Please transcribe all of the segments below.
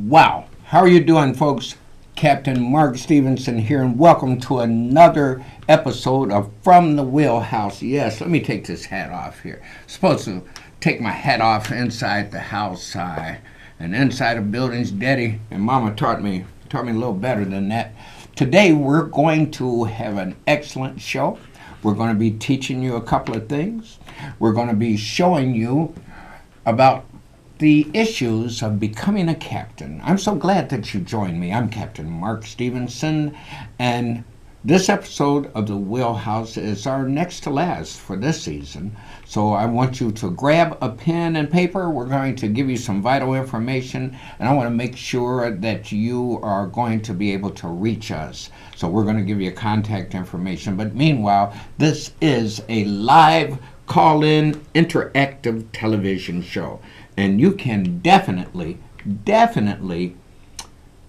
Wow, how are you doing, folks? Captain Mark Stevenson here, and welcome to another episode of From the Wheelhouse. Yes, let me take this hat off here. Supposed to take my hat off inside the house, and inside of buildings. Daddy and Mama taught me a little better than that. Today we're going to have an excellent show. We're going to be teaching you a couple of things. We're going to be showing you about the issues of becoming a captain. I'm so glad that you joined me. I'm Captain Mark Stevenson, and this episode of the Wheelhouse is our next to last for this season. So I want you to grab a pen and paper. We're going to give you some vital information, and I want to make sure that you are going to be able to reach us. So we're going to give you contact information. But meanwhile, this is a live call-in interactive television show. And you can definitely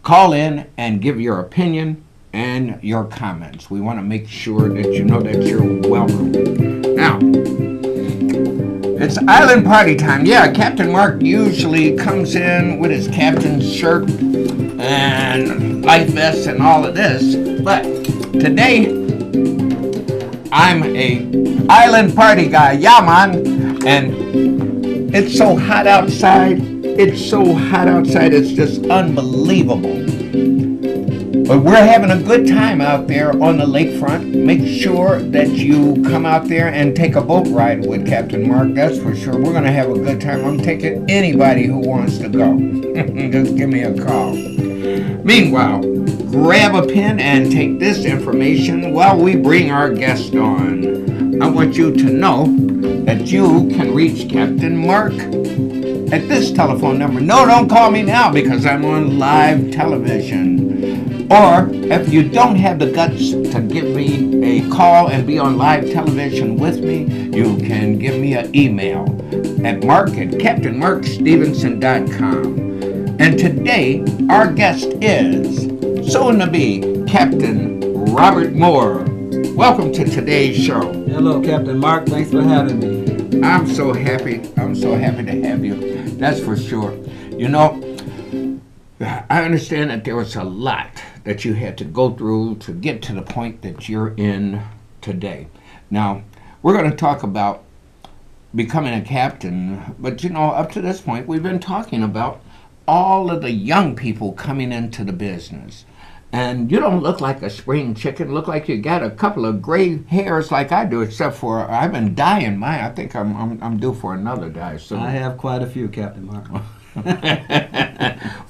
call in and give your opinion and your comments. We want to make sure that you know that you're welcome. Now, it's island party time. Yeah, Captain Mark usually comes in with his captain's shirt and life vest and all of this. But today, I'm a island party guy. Yeah, man. And it's so hot outside. It's just unbelievable. But we're having a good time out there on the lakefront. Make sure that you come out there and take a boat ride with Captain Mark. That's for sure. We're going to have a good time. I'm taking anybody who wants to go. Just give me a call. Meanwhile, grab a pen and take this information while we bring our guest on. I want you to know that you can reach Captain Mark at this telephone number. No, don't call me now because I'm on live television. Or if you don't have the guts to give me a call and be on live television with me, you can give me an email at mark@captainmarkstevenson.com. And today, our guest is soon to be Captain Robert Moore. Welcome to today's show. Hello, Captain Mark. Thanks for having me. I'm so happy to have you. That's for sure. You know, I understand that there was a lot that you had to go through to get to the point that you're in today. Now, we're going to talk about becoming a captain, but you know, up to this point, we've been talking about all of the young people coming into the business. And you don't look like a spring chicken. Look like you got a couple of gray hairs like I do, except for I've been dyeing mine. I think I'm due for another dye soon. I have quite a few, Captain Mark.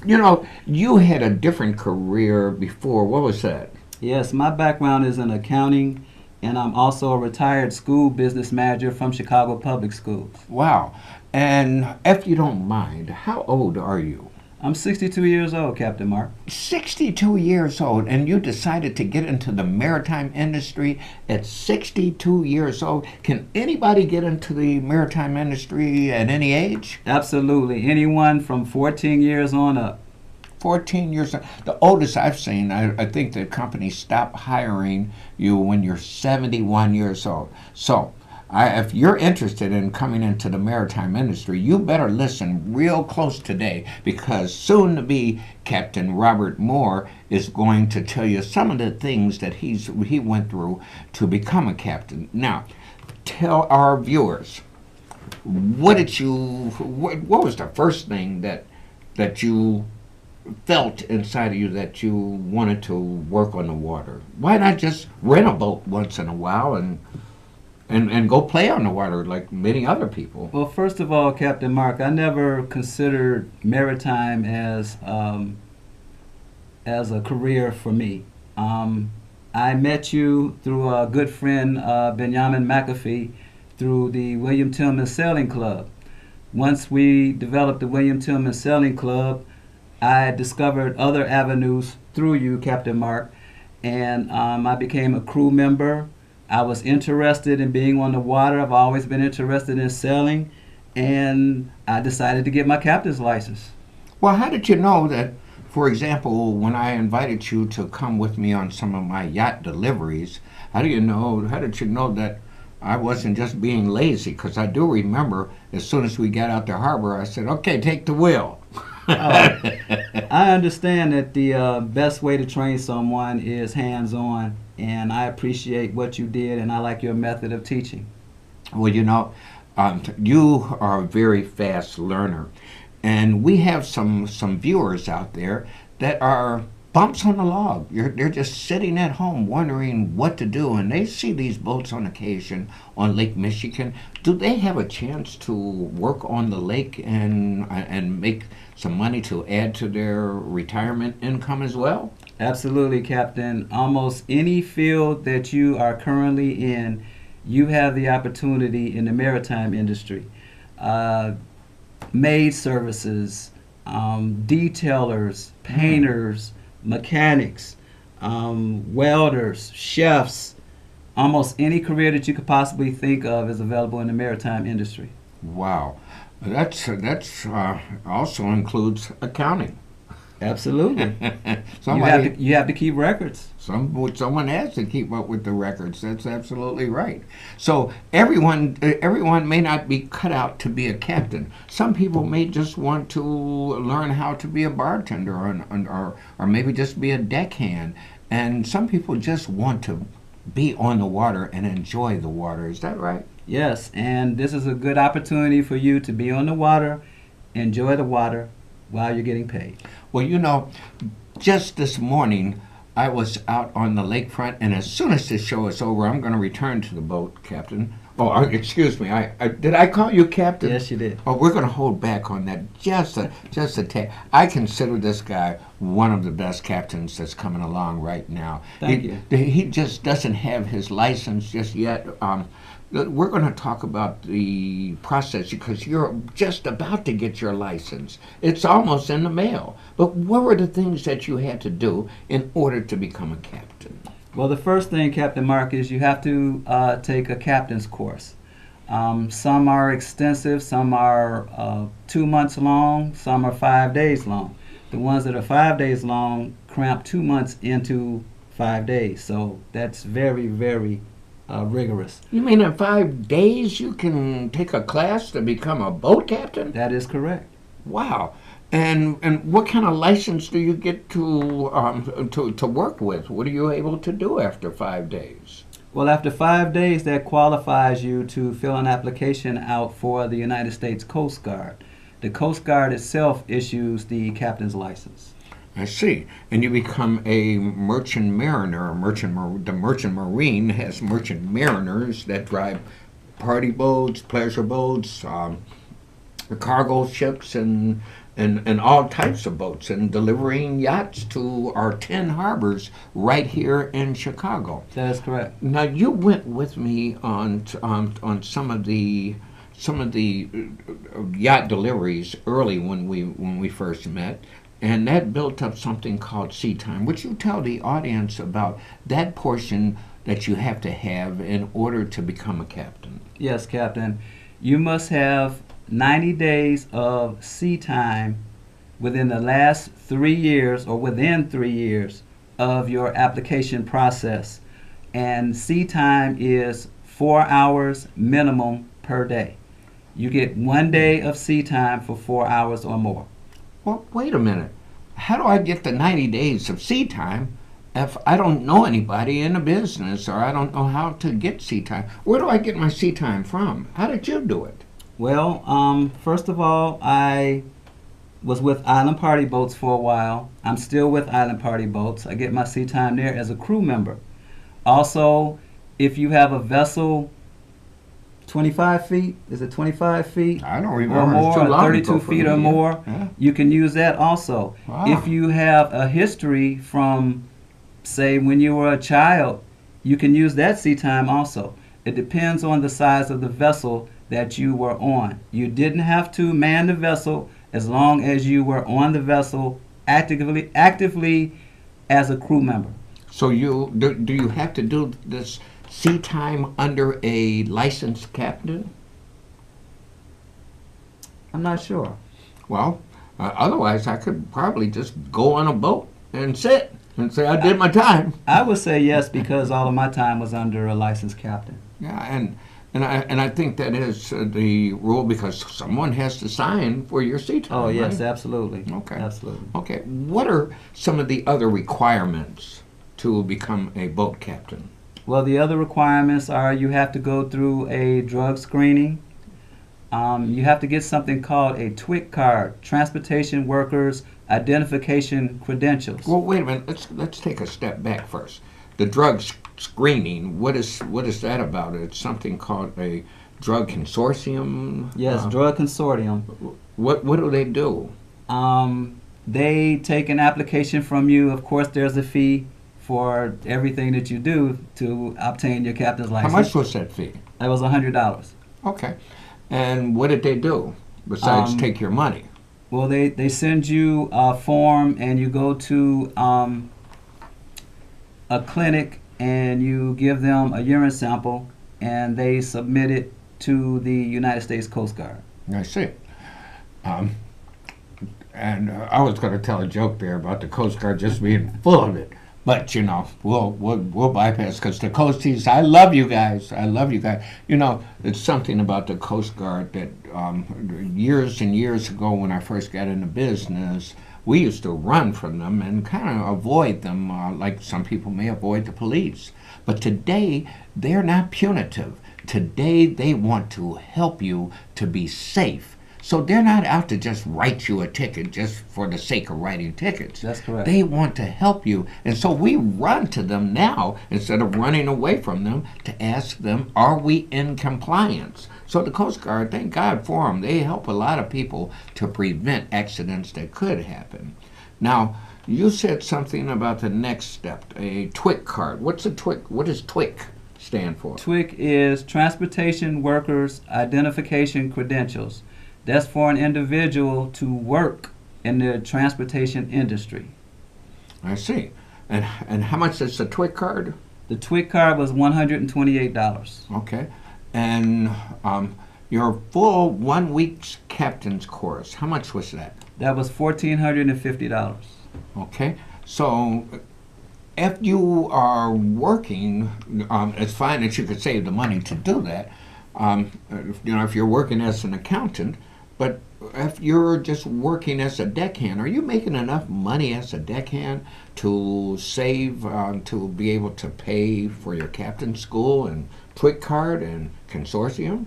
You know, you had a different career before. What was that? Yes, my background is in accounting, and I'm also a retired school business manager from Chicago Public Schools. Wow. And if you don't mind, how old are you? I'm 62 years old, Captain Mark. 62 years old, and you decided to get into the maritime industry at 62 years old. Can anybody get into the maritime industry at any age? Absolutely. Anyone from 14 years on up. 14 years. The oldest I've seen, I think the company stopped hiring you when you're 71 years old. So, if you're interested in coming into the maritime industry, you better listen real close today, because soon to be Captain Robert Moore is going to tell you some of the things that he went through to become a captain. Now, tell our viewers, what was the first thing that you felt inside of you that you wanted to work on the water? Why not just rent a boat once in a while and go play on the water like many other people? Well, first of all, Captain Mark, I never considered maritime as a career for me. I met you through a good friend, Benjamin McAfee, through the William Tillman Sailing Club. Once we developed the William Tillman Sailing Club, I discovered other avenues through you, Captain Mark, and I became a crew member. I was interested in being on the water. I've always been interested in sailing, and I decided to get my captain's license. Well, how did you know that, for example, when I invited you to come with me on some of my yacht deliveries, how did you know that I wasn't just being lazy, because I do remember as soon as we got out the harbor, I said, "Okay, take the wheel." Oh, I understand that the best way to train someone is hands-on, and I appreciate what you did, and I like your method of teaching. Well, you are a very fast learner, and we have some viewers out there that are bumps on the log. They're just sitting at home wondering what to do, and they see these boats on occasion on Lake Michigan. Do they have a chance to work on the lake and make some money to add to their retirement income as well? Absolutely, Captain. Almost any field that you are currently in, you have the opportunity in the maritime industry. Uh, Maid services, detailers, painters, mechanics, welders, chefs. Almost any career that you could possibly think of is available in the maritime industry. Wow, that's also includes accounting. Absolutely. Somebody, You have to keep records. someone has to keep up with the records. That's absolutely right. So everyone may not be cut out to be a captain. Some people may just want to learn how to be a bartender, or maybe just be a deckhand. And some people just want to be on the water and enjoy the water. Is that right? Yes, and this is a good opportunity for you to be on the water, enjoy the water while you're getting paid. Well, just this morning, I was out on the lakefront, and as soon as this show is over, I'm going to return to the boat, Captain. Oh, excuse me. Did I call you Captain? Yes, you did. Oh, we're going to hold back on that just a tad. I consider this guy one of the best captains that's coming along right now. Thank you. He just doesn't have his license just yet. We're going to talk about the process, because you're just about to get your license. It's almost in the mail. But what were the things that you had to do in order to become a captain? Well, the first thing, Captain Mark, is you have to take a captain's course. Some are extensive, some are 2 months long, some are 5 days long. The ones that are 5 days long cramp 2 months into 5 days. So that's very, very rigorous. You mean in 5 days you can take a class to become a boat captain? That is correct. Wow. And what kind of license do you get to work with? What are you able to do after 5 days? Well, after 5 days, that qualifies you to fill an application out for the United States Coast Guard. The Coast Guard itself issues the captain's license. I see. And you become a merchant mariner. The merchant marine has merchant mariners that drive party boats, pleasure boats, cargo ships, and all types of boats, and delivering yachts to our 10 harbors right here in Chicago. That is correct. Now, you went with me on some of the yacht deliveries early when we first met, and that built up something called sea time. Would you tell the audience about that portion that you have to have in order to become a captain? Yes, Captain. You must have 90 days of sea time within the last 3 years, or within 3 years of your application process. And sea time is 4 hours minimum per day. You get 1 day of sea time for 4 hours or more. Well, wait a minute. How do I get the 90 days of sea time if I don't know anybody in the business, or I don't know how to get sea time? Where do I get my sea time from? How did you do it? Well, first of all, I was with Island Party Boats for a while. I'm still with Island Party Boats. I get my sea time there as a crew member. Also, if you have a vessel 25 feet, is it 25 feet? I don't Or remember. more, It's too long 32 ago for feet me, or yeah. more, Yeah. you can use that also. Wow. If you have a history from, say, when you were a child, you can use that sea time also. It depends on the size of the vessel that you were on. You didn't have to man the vessel as long as you were on the vessel actively as a crew member. So do you have to do this sea time under a licensed captain? I'm not sure. Well, otherwise I could probably just go on a boat and sit and say I did my time. I would say yes, because all of my time was under a licensed captain. Yeah, and I think that is the rule because someone has to sign for your seat Oh, time, yes, right? absolutely. Okay. Absolutely. Okay. What are some of the other requirements to become a boat captain? Well, the other requirements are you have to go through a drug screening. You have to get something called a TWIC card, Transportation Workers Identification Credentials. Well, wait a minute. Let's take a step back first. The drug screening. What is that about? It's something called a drug consortium. Yes, drug consortium. What do they do? They take an application from you. Of course, there's a fee for everything that you do to obtain your captain's How license. much was that fee? That was $100. Okay. And what did they do besides take your money? Well, they send you a form and you go to a clinic and you give them a urine sample and they submit it to the United States Coast Guard. I see. Um, and I was going to tell a joke there about the Coast Guard just being full of it. But we'll bypass because the Coasties. I love you guys. I love you guys. It's something about the Coast Guard that years and years ago, when I first got into business, we used to run from them and kind of avoid them, like some people may avoid the police. But today, they're not punitive. Today, they want to help you to be safe. So they're not out to just write you a ticket just for the sake of writing tickets. That's correct. They want to help you. And so we run to them now instead of running away from them to ask them, are we in compliance? So the Coast Guard, thank God for them. They help a lot of people to prevent accidents that could happen. Now, you said something about the next step, a TWIC card. What's a TWIC? What does TWIC stand for? TWIC is Transportation Workers Identification Credentials. That's for an individual to work in the transportation industry. I see. And how much is the TWIC card? The TWIC card was $128. Okay. And your full 1 week's captain's course, how much was that? That was $1,450. Okay. So if you are working, it's fine that you could save the money to do that. If you're working as an accountant, but if you're just working as a deckhand, are you making enough money as a deckhand to save, to be able to pay for your captain's school and TWIC card and consortium?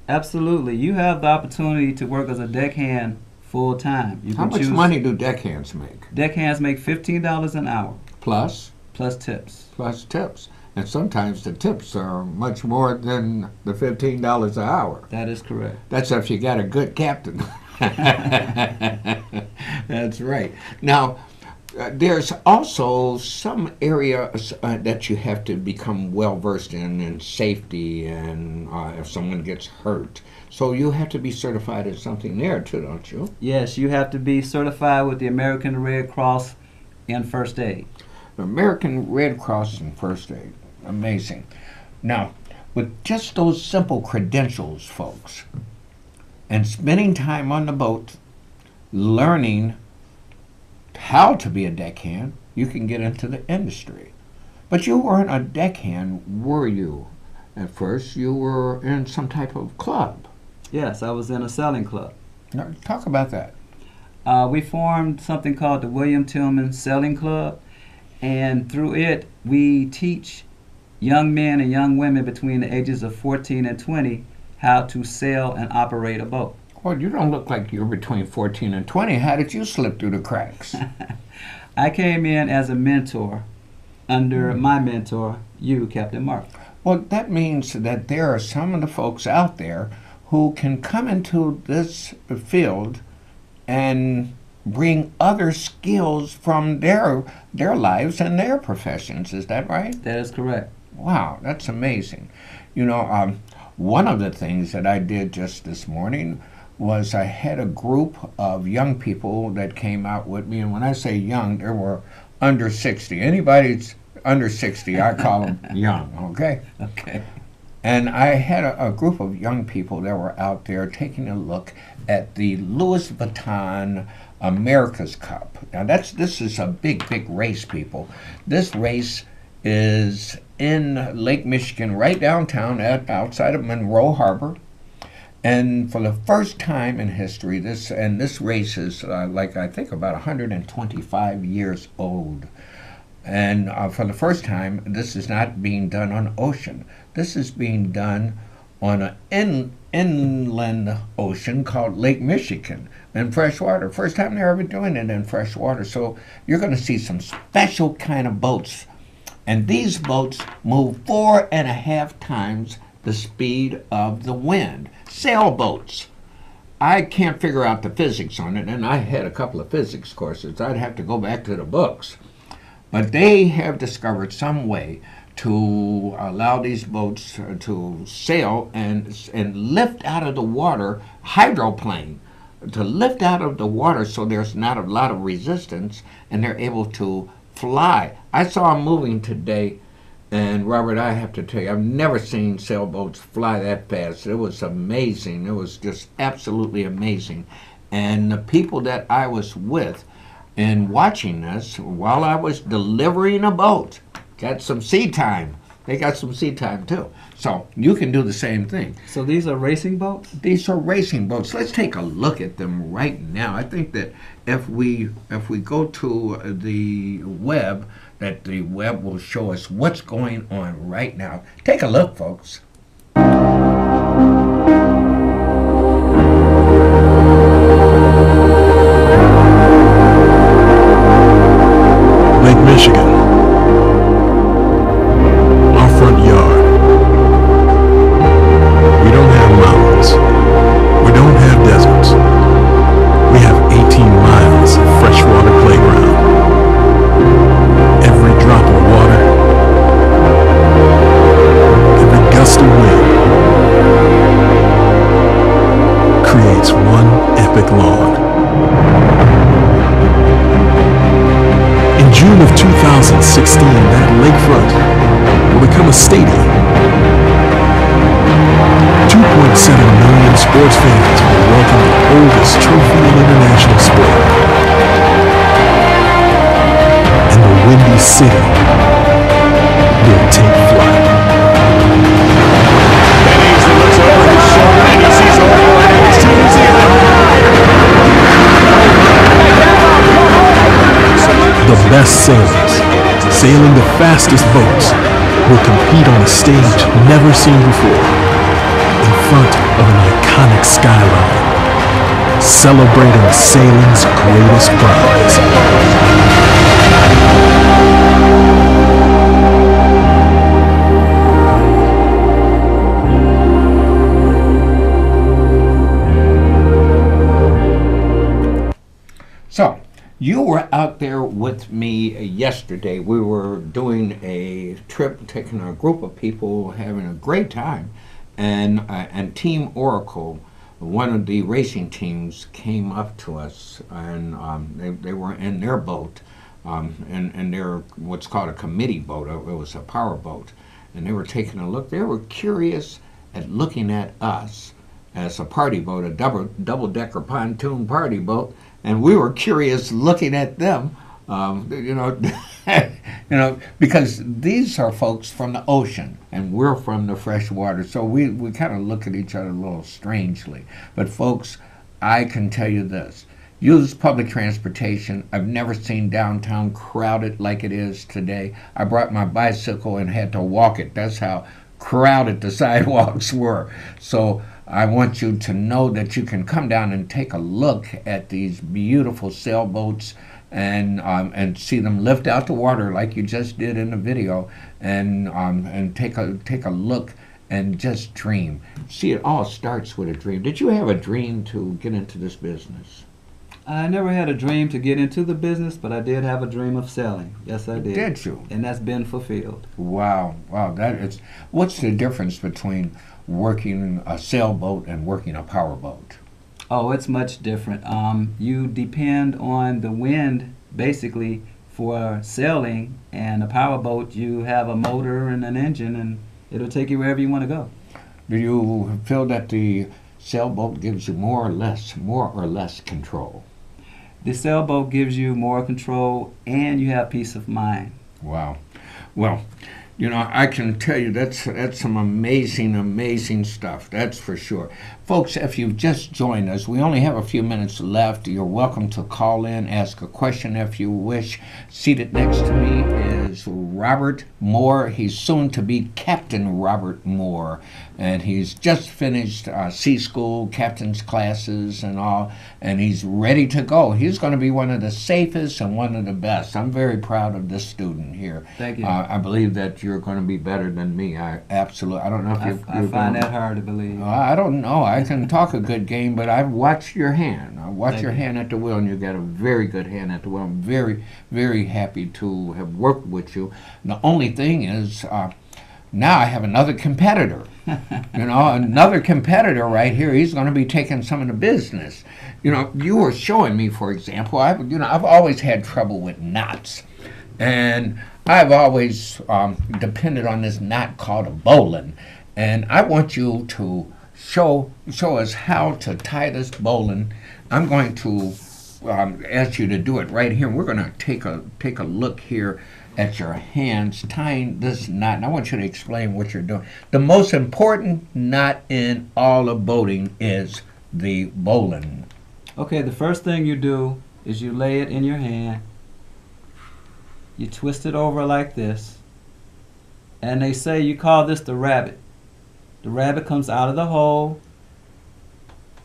Absolutely. You have the opportunity to work as a deckhand full time. How much money do deckhands make? Deckhands make $15 an hour. Plus tips. Plus tips. And sometimes the tips are much more than the $15 an hour. That is correct. That's if you got a good captain. That's right. Now, there's also some areas that you have to become well versed in safety and if someone gets hurt. So you have to be certified in something there too, don't you? Yes, you have to be certified with the American Red Cross in first aid. American Red Cross and first aid. Amazing. Now, with just those simple credentials, folks, and spending time on the boat, learning how to be a deckhand, you can get into the industry. But you weren't a deckhand, were you? At first, you were in some type of club. Yes, I was in a sailing club. Now, talk about that. We formed something called the William Tillman Sailing Club, and through it, we teach young men and young women between the ages of 14 and 20 how to sail and operate a boat. Well, you don't look like you're between 14 and 20. How did you slip through the cracks? I came in as a mentor under my mentor, you, Captain Mark. Well, that means that there are some of the folks out there who can come into this field and bring other skills from their lives and their professions. Is that right? That is correct. Wow, that's amazing. One of the things that I did just this morning was I had a group of young people that came out with me, and when I say young, there were under 60. Anybody's under 60, I call them young, okay? Okay. And I had a group of young people that were out there taking a look at the Louis Vuitton America's Cup. Now this is a big race, people. This race is in Lake Michigan, right downtown, outside of Monroe Harbor. And for the first time in history, this race is like I think about 125 years old. And for the first time, this is not being done on ocean. This is being done on an inland ocean called Lake Michigan in freshwater. First time they're ever doing it in freshwater. So you're going to see some special kind of boats. And these boats move 4.5 times the speed of the wind. Sailboats. I can't figure out the physics on it, and I had a couple of physics courses. I'd have to go back to the books. But they have discovered some way to allow these boats to sail and lift out of the water, hydroplane, to lift out of the water so there's not a lot of resistance, and they're able to fly. I saw them moving today, and Robert, I have to tell you, I've never seen sailboats fly that fast. It was amazing. It was just absolutely amazing. And the people that I was with, and watching this while I was delivering a boat, got some sea time. They got some sea time too. So you can do the same thing. So these are racing boats? These are racing boats. Let's take a look at them right now. I think that if we go to the web, that the web will show us what's going on right now. Take a look, folks. Michigan, our front yard. We don't have mountains. We don't have deserts. We have 18 miles of freshwater playground. Every drop of water, every gust of wind creates one epic lawn. In June of 2016, that lakefront will become a stadium. 2.7 million sports fans will welcome the oldest trophy in international sport. And the Windy City will take flight. Benny looks over his shoulder and he sees Orlando to New Zealand. The best sailors, sailing the fastest boats, will compete on a stage never seen before, in front of an iconic skyline, celebrating sailing's greatest prize. So, you were out there with me yesterday. We were doing a trip, taking a group of people, having a great time, and Team Oracle, one of the racing teams, came up to us, and they were in their boat, and their what's called a committee boat. It was a power boat, and they were taking a look. They were curious at looking at us as a party boat, a double-decker pontoon party boat. And we were curious looking at them, because these are folks from the ocean and we're from the fresh water. So we kind of look at each other a little strangely. But folks, I can tell you this. Use public transportation. I've never seen downtown crowded like it is today. I brought my bicycle and had to walk it. That's how crowded the sidewalks were. So I want you to know that you can come down and take a look at these beautiful sailboats and see them lift out the water like you just did in the video, and take a look and just dream. See, it all starts with a dream. Did you have a dream to get into this business? I never had a dream to get into the business, but I did have a dream of selling. Yes, I did. Did you? And that's been fulfilled. Wow, that is. What's the difference between working a sailboat and working a powerboat? Oh, it's much different. You depend on the wind, basically, for sailing, and a powerboat, you have a motor and an engine, and it'll take you wherever you want to go. Do you feel that the sailboat gives you more or less control? The sailboat gives you more control, and you have peace of mind. Wow. Well, you know, I can tell you that's some amazing, amazing stuff. That's for sure. Folks, if you've just joined us, we only have a few minutes left. You're welcome to call in, ask a question if you wish. Seated next to me is Robert Moore. He's soon to be Captain Robert Moore. And he's just finished C School, captain's classes and all, and he's ready to go. He's going to be one of the safest and one of the best. I'm very proud of this student here. Thank you. I believe that you're going to be better than me. I don't know if I find that hard to believe. I don't know. I can talk a good game, but I've watched your hand. I watched your hand at the wheel, and you got a very good hand at the wheel. I'm very, very happy to have worked with you. The only thing is, now I have another competitor. You know, another competitor right here. He's going to be taking some of the business. You know, you were showing me, for example, I've always had trouble with knots, and I've always depended on this knot called a bowline, and I want you to show us how to tie this bowline. I'm going to ask you to do it right here. We're going to take a look here at your hands tying this knot, and I want you to explain what you're doing. The most important knot in all of boating is the bowline. Okay, the first thing you do is you lay it in your hand, you twist it over like this, and they say you call this the rabbit. The rabbit comes out of the hole,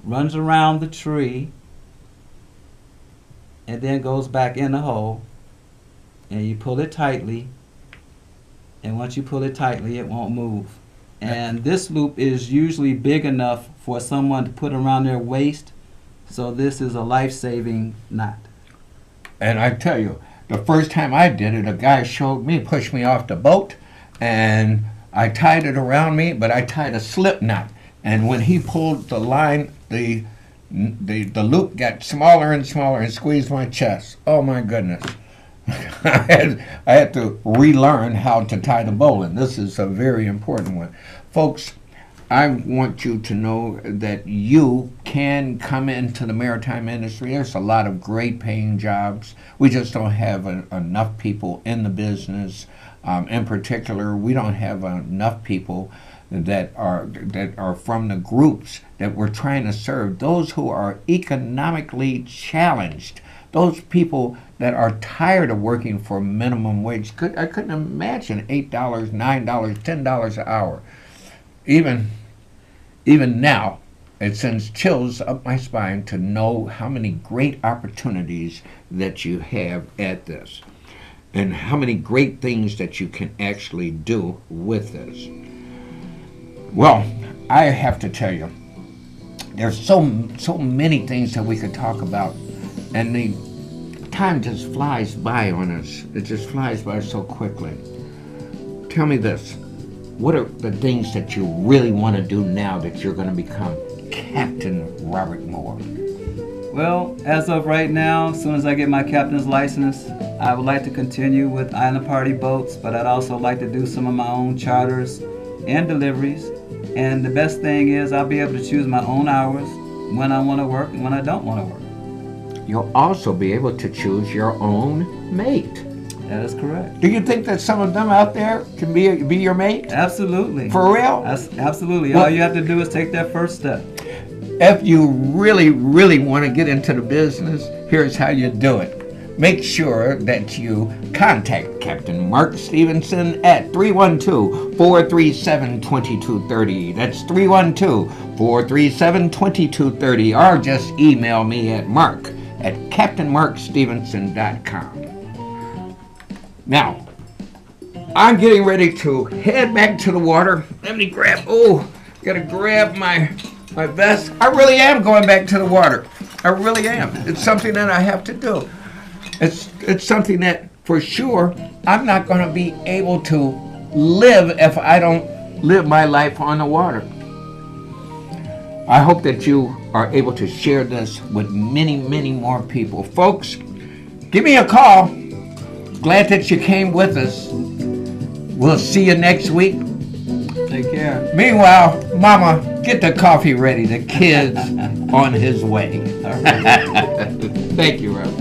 runs around the tree, and then goes back in the hole, and you pull it tightly, and once you pull it tightly, it won't move. And this loop is usually big enough for someone to put around their waist, so this is a life-saving knot. And I tell you, the first time I did it, a guy showed me, pushed me off the boat, and I tied it around me, but I tied a slip knot. And when he pulled the line, the loop got smaller and smaller and squeezed my chest. Oh my goodness. I had to relearn how to tie the bowline. This is a very important one. Folks, I want you to know that you can come into the maritime industry. There's a lot of great paying jobs. We just don't have enough people in the business. In particular, we don't have enough people that are from the groups that we're trying to serve. Those who are economically challenged. Those people that are tired of working for minimum wage. I couldn't imagine $8, $9, $10 an hour. Even now, it sends chills up my spine to know how many great opportunities that you have at this, and how many great things that you can actually do with this. Well, I have to tell you, there's so many things that we could talk about, and the time just flies by on us. It just flies by so quickly. Tell me this. What are the things that you really want to do now that you're going to become Captain Robert Moore? Well, as of right now, as soon as I get my captain's license, I would like to continue with island party boats, but I'd also like to do some of my own charters and deliveries. And the best thing is I'll be able to choose my own hours, when I want to work and when I don't want to work. You'll also be able to choose your own mate. That is correct. Do you think that some of them out there can be your mate? Absolutely. For real? Absolutely. Well, all you have to do is take that first step. If you really, really want to get into the business, here's how you do it. Make sure that you contact Captain Mark Stevenson at 312-437-2230. That's 312-437-2230. Or just email me at mark@captainmarkstevenson.com. Now, I'm getting ready to head back to the water. Let me gotta grab my vest. I really am going back to the water. I really am. It's something that I have to do. It's something that, for sure, I'm not going to be able to live if I don't live my life on the water. I hope that you are able to share this with many, many more people. Folks, give me a call. Glad that you came with us. We'll see you next week. Take care. Meanwhile, Mama, get the coffee ready. The kid's on his way. All right. Thank you, Rob.